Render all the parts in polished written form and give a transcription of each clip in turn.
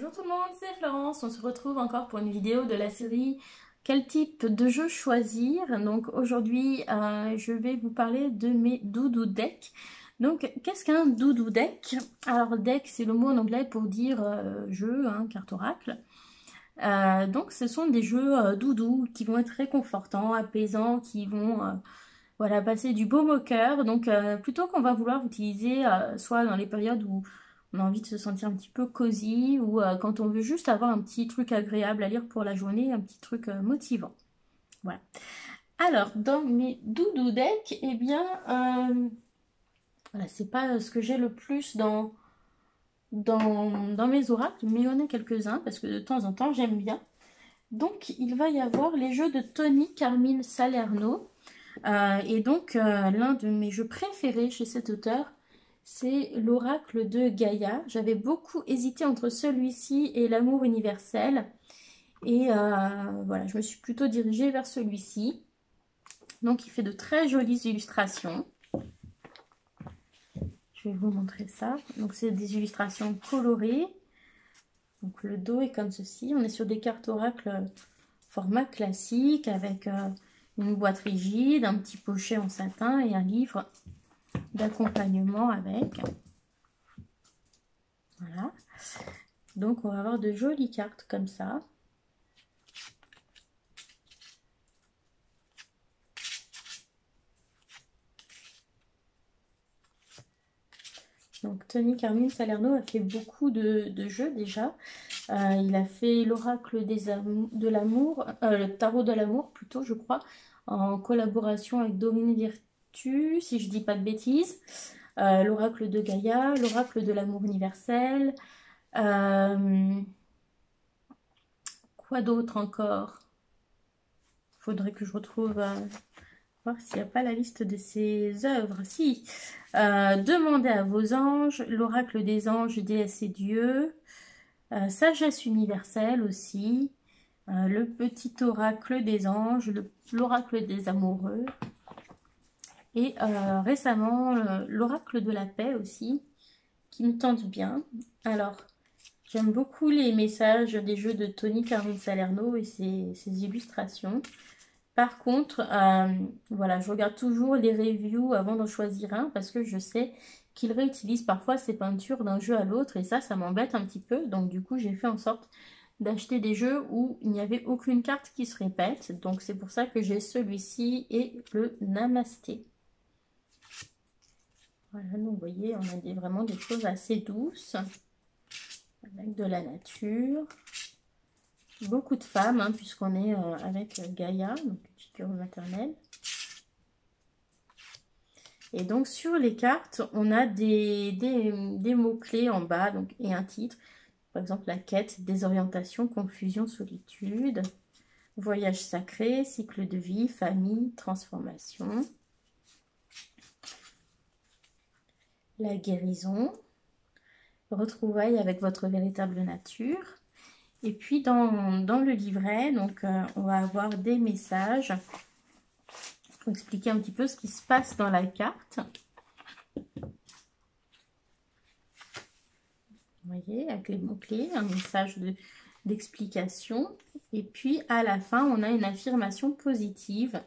Bonjour tout le monde, c'est Florence. On se retrouve encore pour une vidéo de la série Quel type de jeu choisir. Donc aujourd'hui, je vais vous parler de mes doudou decks. Donc qu'est-ce qu'un doudou deck? Alors deck, c'est le mot en anglais pour dire jeu, carte oracle. Donc ce sont des jeux doudou qui vont être réconfortants, apaisants, qui vont voilà, passer du baume au cœur. Donc plutôt qu'on va vouloir utiliser soit dans les périodes où on a envie de se sentir un petit peu cosy ou quand on veut juste avoir un petit truc agréable à lire pour la journée, un petit truc motivant. Voilà. Alors, dans mes doudou decks, eh bien, voilà, c'est pas ce que j'ai le plus dans mes oracles, mais il y en a quelques-uns parce que de temps en temps, j'aime bien. Donc, il va y avoir les jeux de Tony Carmine Salerno. Et donc, l'un de mes jeux préférés chez cet auteur, c'est l'oracle de Gaïa. J'avais beaucoup hésité entre celui-ci et l'amour universel. Et voilà, je me suis plutôt dirigée vers celui-ci. Donc, il fait de très jolies illustrations. Je vais vous montrer ça. Donc, c'est des illustrations colorées. Donc, le dos est comme ceci. On est sur des cartes oracles format classique avec une boîte rigide, un petit pochet en satin et un livre d'accompagnement avec. Voilà. Donc, on va avoir de jolies cartes comme ça. Donc, Tony Carmine Salerno a fait beaucoup de jeux déjà. Il a fait l'oracle de l'amour, le tarot de l'amour plutôt, je crois, en collaboration avec Dorine Virtue, si je dis pas de bêtises. L'oracle de Gaïa, l'oracle de l'amour universel. Quoi d'autre encore? Faudrait que je retrouve, voir s'il n'y a pas la liste de ses œuvres. Si, demandez à vos anges, l'oracle des anges, déesses et dieux. Sagesse universelle aussi, le petit oracle des anges, l'oracle des amoureux, et récemment l'oracle de la paix aussi, qui me tente bien. Alors, j'aime beaucoup les messages des jeux de Tony Carmine Salerno et ses illustrations. Par contre, voilà, je regarde toujours les reviews avant d'en choisir un parce que je sais qu'il réutilise parfois ses peintures d'un jeu à l'autre et ça m'embête un petit peu. Donc du coup, j'ai fait en sorte d'acheter des jeux où il n'y avait aucune carte qui se répète. Donc c'est pour ça que j'ai celui-ci et le Namasté. Voilà, donc vous voyez, on a vraiment des choses assez douces avec de la nature. Beaucoup de femmes, puisqu'on est avec Gaïa, donc figure maternelle. Et donc sur les cartes, on a des mots-clés en bas donc, et un titre. Par exemple, la quête, désorientation, confusion, solitude, voyage sacré, cycle de vie, famille, transformation. La guérison, retrouvailles avec votre véritable nature. Et puis dans le livret, donc on va avoir des messages pour expliquer un petit peu ce qui se passe dans la carte. Vous voyez, avec les mots-clés, un message d'explication. Et puis à la fin, on a une affirmation positive.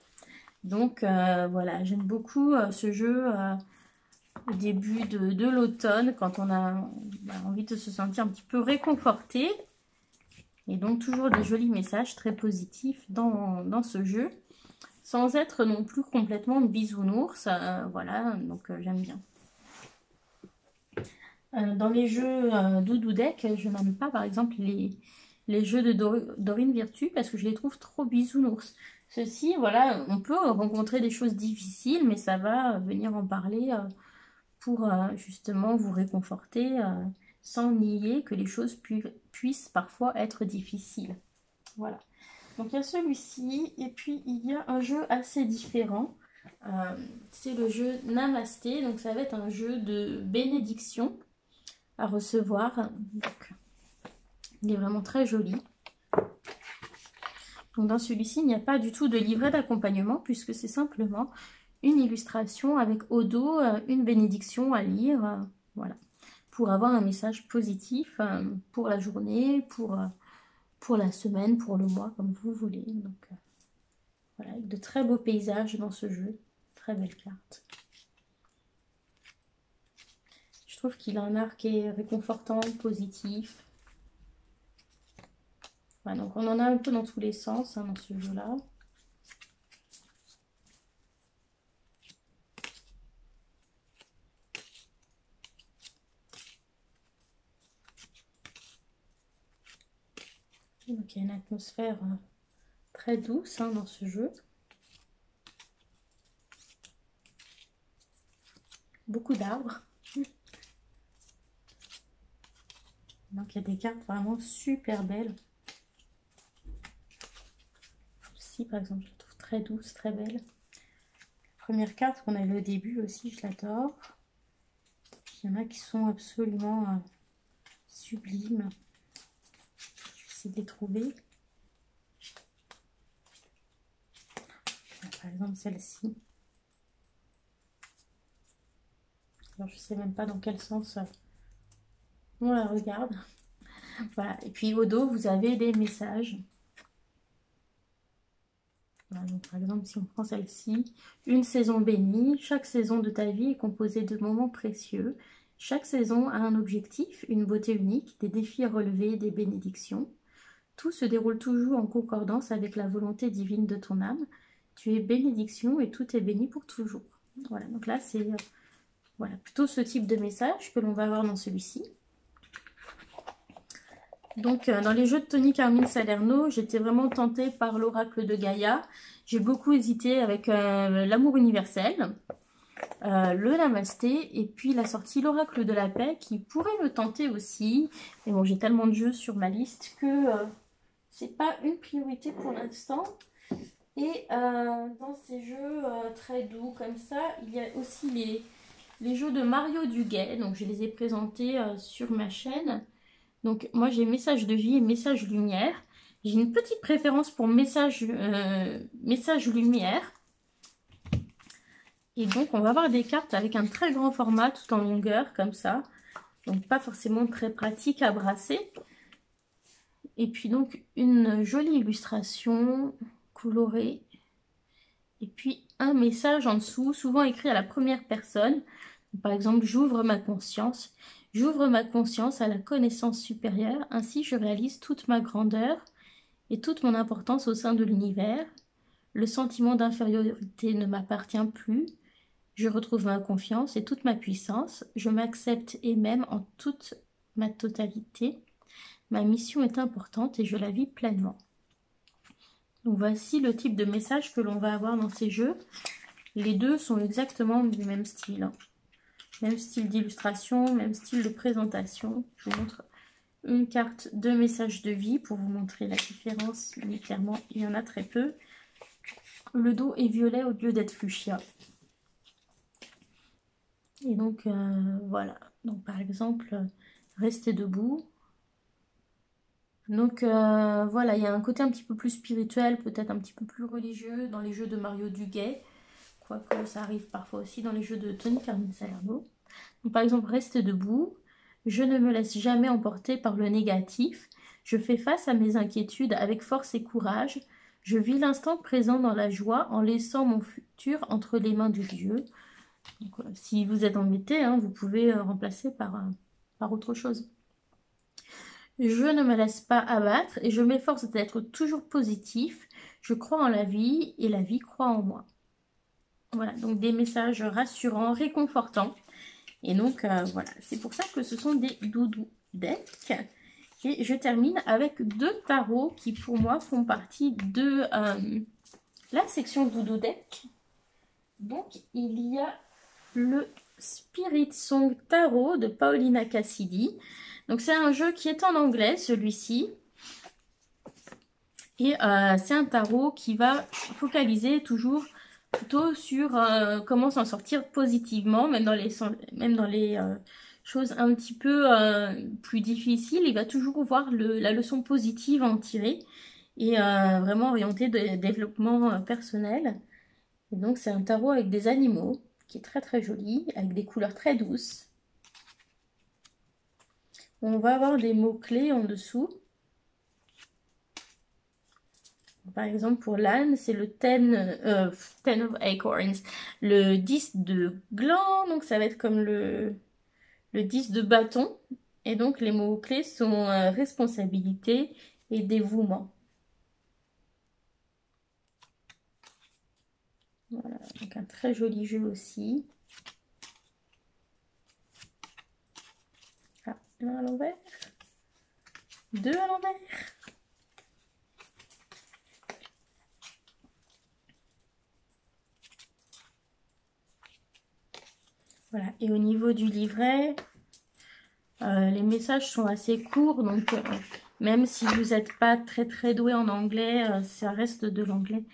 Donc voilà, j'aime beaucoup ce jeu au début de l'automne, quand on a envie de se sentir un petit peu réconforté. Et donc toujours des jolis messages très positifs dans ce jeu, sans être non plus complètement bisounours. Voilà, donc j'aime bien. Dans les jeux doudou deck, je n'aime pas par exemple les jeux de Dorine Virtue parce que je les trouve trop bisounours. Ceci, voilà, on peut rencontrer des choses difficiles, mais ça va venir en parler pour justement vous réconforter sans nier que les choses puissent parfois être difficiles. Voilà. Donc il y a celui-ci et puis il y a un jeu assez différent. C'est le jeu Namasté. Donc ça va être un jeu de bénédiction à recevoir. Donc, il est vraiment très joli. Donc dans celui-ci, il n'y a pas du tout de livret d'accompagnement puisque c'est simplement une illustration avec au dos une bénédiction à lire. Voilà. pour avoir un message positif pour la journée, pour la semaine, pour le mois, comme vous voulez. Donc voilà, avec de très beaux paysages dans ce jeu. Très belle carte. Je trouve qu'il a un art qui est réconfortant, positif. Voilà, donc on en a un peu dans tous les sens dans ce jeu-là. Donc il y a une atmosphère très douce dans ce jeu. Beaucoup d'arbres. Donc il y a des cartes vraiment super belles. Ici par exemple, je la trouve très douce, très belle. La première carte qu'on avait au début aussi, je l'adore. Il y en a qui sont absolument sublimes. Je vais essayer de les trouver. Par exemple celle-ci. Alors je ne sais même pas dans quel sens on la regarde. Voilà. Et puis au dos, vous avez des messages. Voilà, donc par exemple, si on prend celle-ci, une saison bénie, chaque saison de ta vie est composée de moments précieux. Chaque saison a un objectif, une beauté unique, des défis à relever, des bénédictions. Tout se déroule toujours en concordance avec la volonté divine de ton âme. Tu es bénédiction et tout est béni pour toujours. Voilà, donc là, c'est voilà, plutôt ce type de message que l'on va avoir dans celui-ci. Donc, dans les jeux de Tony Carmine Salerno, j'étais vraiment tentée par l'oracle de Gaïa. J'ai beaucoup hésité avec l'amour universel, le namasté, et puis la sortie l'oracle de la paix qui pourrait me tenter aussi. Mais bon, j'ai tellement de jeux sur ma liste que c'est pas une priorité pour l'instant. Et dans ces jeux très doux comme ça, il y a aussi les jeux de Mario Duguay. Donc, je les ai présentés sur ma chaîne. Donc, moi, j'ai message de vie et message lumière. J'ai une petite préférence pour message lumière. Et donc, on va avoir des cartes avec un très grand format, tout en longueur, comme ça. Donc, pas forcément très pratique à brasser. Et puis, donc, une jolie illustration colorée. Et puis, un message en dessous, souvent écrit à la première personne. Par exemple, j'ouvre ma conscience. J'ouvre ma conscience à la connaissance supérieure, ainsi je réalise toute ma grandeur et toute mon importance au sein de l'univers. Le sentiment d'infériorité ne m'appartient plus. Je retrouve ma confiance et toute ma puissance. Je m'accepte et m'aime en toute ma totalité. Ma mission est importante et je la vis pleinement. Donc voici le type de message que l'on va avoir dans ces jeux. Les deux sont exactement du même style. Même style d'illustration, même style de présentation. Je vous montre une carte de message de vie pour vous montrer la différence. Mais clairement, il y en a très peu. Le dos est violet au lieu d'être fuchsia. Et donc, voilà. Donc, par exemple, restez debout. Donc, voilà, il y a un côté un petit peu plus spirituel, peut-être un petit peu plus religieux dans les jeux de Mario Duguay. Quoique ça arrive parfois aussi dans les jeux de Tony Carmine Salerno. Donc, par exemple, restez debout. Je ne me laisse jamais emporter par le négatif. Je fais face à mes inquiétudes avec force et courage. Je vis l'instant présent dans la joie en laissant mon futur entre les mains de Dieu. Donc, si vous êtes embêté, vous pouvez remplacer par autre chose. Je ne me laisse pas abattre et je m'efforce d'être toujours positif. Je crois en la vie et la vie croit en moi. Voilà, donc des messages rassurants, réconfortants. Et donc, voilà, c'est pour ça que ce sont des doudou decks. Et je termine avec deux tarots qui, pour moi, font partie de la section doudou deck. Donc, il y a le Spirit Song Tarot de Paulina Cassidy. Donc, c'est un jeu qui est en anglais, celui-ci. Et c'est un tarot qui va focaliser toujours plutôt sur comment s'en sortir positivement, même dans les choses un petit peu plus difficiles. Il va toujours voir la leçon positive à en tirer et vraiment orienté de développement personnel. Et donc, c'est un tarot avec des animaux qui est très très joli, avec des couleurs très douces. On va avoir des mots-clés en dessous. Par exemple, pour l'âne, c'est le 10 of acorns, le 10 de gland, donc ça va être comme le 10 de bâton. Et donc, les mots-clés sont responsabilité et dévouement. Voilà, donc un très joli jeu aussi. Ah, un à l'envers. Deux à l'envers. Voilà, et au niveau du livret, les messages sont assez courts, donc même si vous n'êtes pas très doué en anglais, ça reste de l'anglais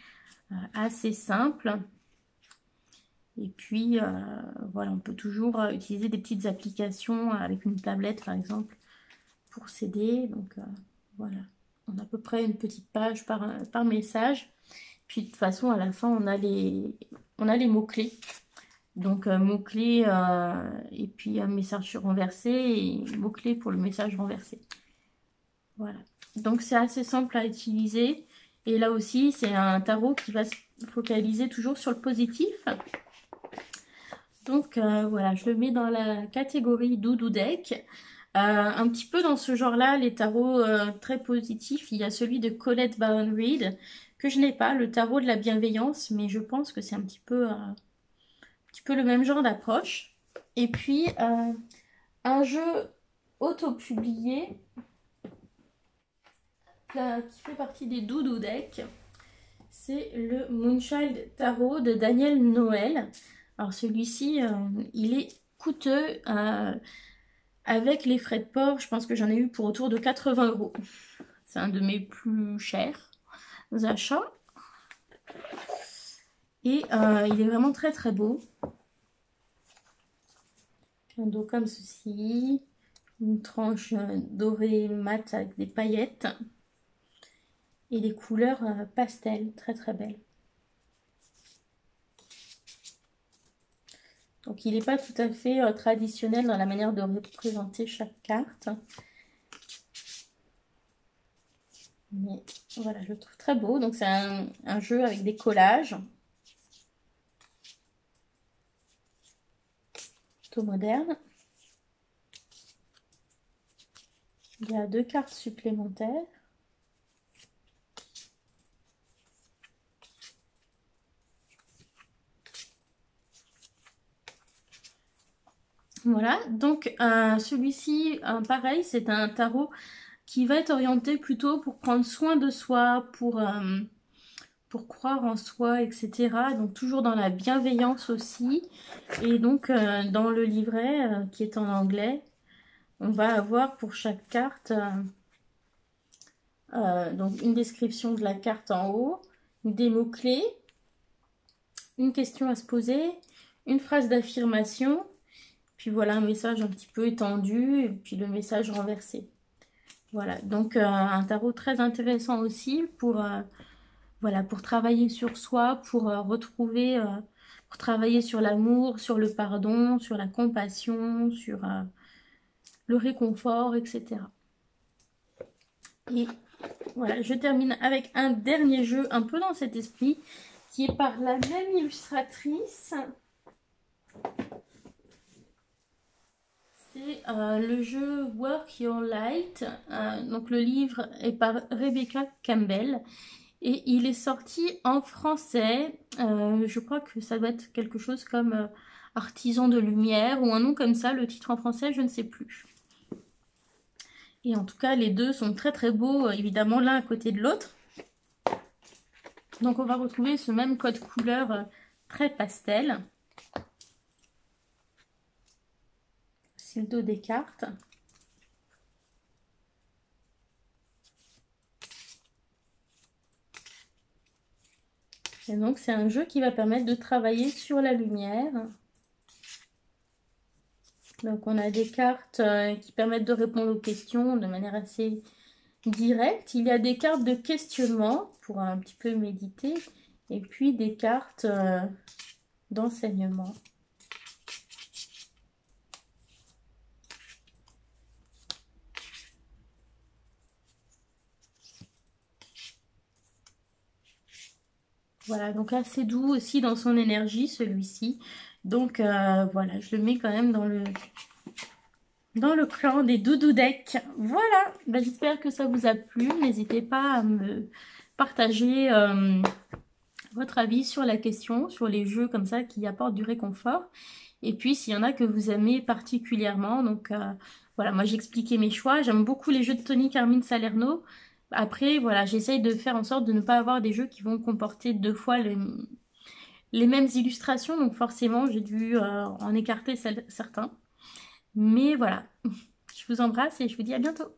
assez simple. Et puis, voilà, on peut toujours utiliser des petites applications avec une tablette, par exemple, pour s'aider. Donc, voilà, on a à peu près une petite page par message. Puis, de toute façon, à la fin, on a les mots-clés. Donc, mots-clés et puis un message renversé et mots-clés pour le message renversé. Voilà. Donc, c'est assez simple à utiliser. Et là aussi, c'est un tarot qui va se focaliser toujours sur le positif. Donc, voilà, je le mets dans la catégorie Doudou Deck. Un petit peu dans ce genre-là, les tarots très positifs, il y a celui de Colette Baron-Reid, que je n'ai pas, le tarot de la bienveillance, mais je pense que c'est un petit peu le même genre d'approche. Et puis, un jeu auto-publié qui fait partie des Doudou Deck, c'est le Moonchild Tarot de Daniel Noël. Alors celui-ci, il est coûteux. Avec les frais de port, je pense que j'en ai eu pour autour de 80 €. C'est un de mes plus chers achats. Et il est vraiment très beau. Un dos comme ceci. Une tranche dorée mat avec des paillettes. Et des couleurs pastel, très belles. Donc il n'est pas tout à fait traditionnel dans la manière de représenter chaque carte. Mais voilà, je le trouve très beau. Donc c'est un jeu avec des collages. Plutôt moderne. Il y a 2 cartes supplémentaires. Voilà, donc celui-ci, pareil, c'est un tarot qui va être orienté plutôt pour prendre soin de soi, pour croire en soi, etc. Donc toujours dans la bienveillance aussi. Et donc dans le livret qui est en anglais, on va avoir pour chaque carte donc une description de la carte en haut, des mots-clés, une question à se poser, une phrase d'affirmation, puis voilà un message un petit peu étendu, et puis le message renversé. Voilà, donc un tarot très intéressant aussi voilà, pour travailler sur soi, pour retrouver, pour travailler sur l'amour, sur le pardon, sur la compassion, sur le réconfort, etc. Et voilà, je termine avec un dernier jeu un peu dans cet esprit, qui est par la même illustratrice. C'est le jeu Work Your Light. Donc le livre est par Rebecca Campbell. Et il est sorti en français. Je crois que ça doit être quelque chose comme Artisan de lumière ou un nom comme ça. Le titre en français, je ne sais plus. Et en tout cas, les deux sont très beaux, évidemment, l'un à côté de l'autre. Donc on va retrouver ce même code couleur très pastel. C'est le dos des cartes. Et donc c'est un jeu qui va permettre de travailler sur la lumière. Donc on a des cartes qui permettent de répondre aux questions de manière assez directe. Il y a des cartes de questionnement pour un petit peu méditer. Et puis des cartes d'enseignement. Voilà, donc assez doux aussi dans son énergie, celui-ci. Donc voilà, je le mets quand même dans le clan des doudou decks. Voilà, ben, j'espère que ça vous a plu. N'hésitez pas à me partager votre avis sur la question, sur les jeux comme ça qui apportent du réconfort. Et puis, s'il y en a que vous aimez particulièrement. Donc, voilà, moi, j'ai expliqué mes choix. J'aime beaucoup les jeux de Tony Carmine Salerno. Après, voilà, j'essaye de faire en sorte de ne pas avoir des jeux qui vont comporter deux fois les mêmes illustrations. Donc, forcément, j'ai dû en écarter certains. Mais voilà, je vous embrasse et je vous dis à bientôt.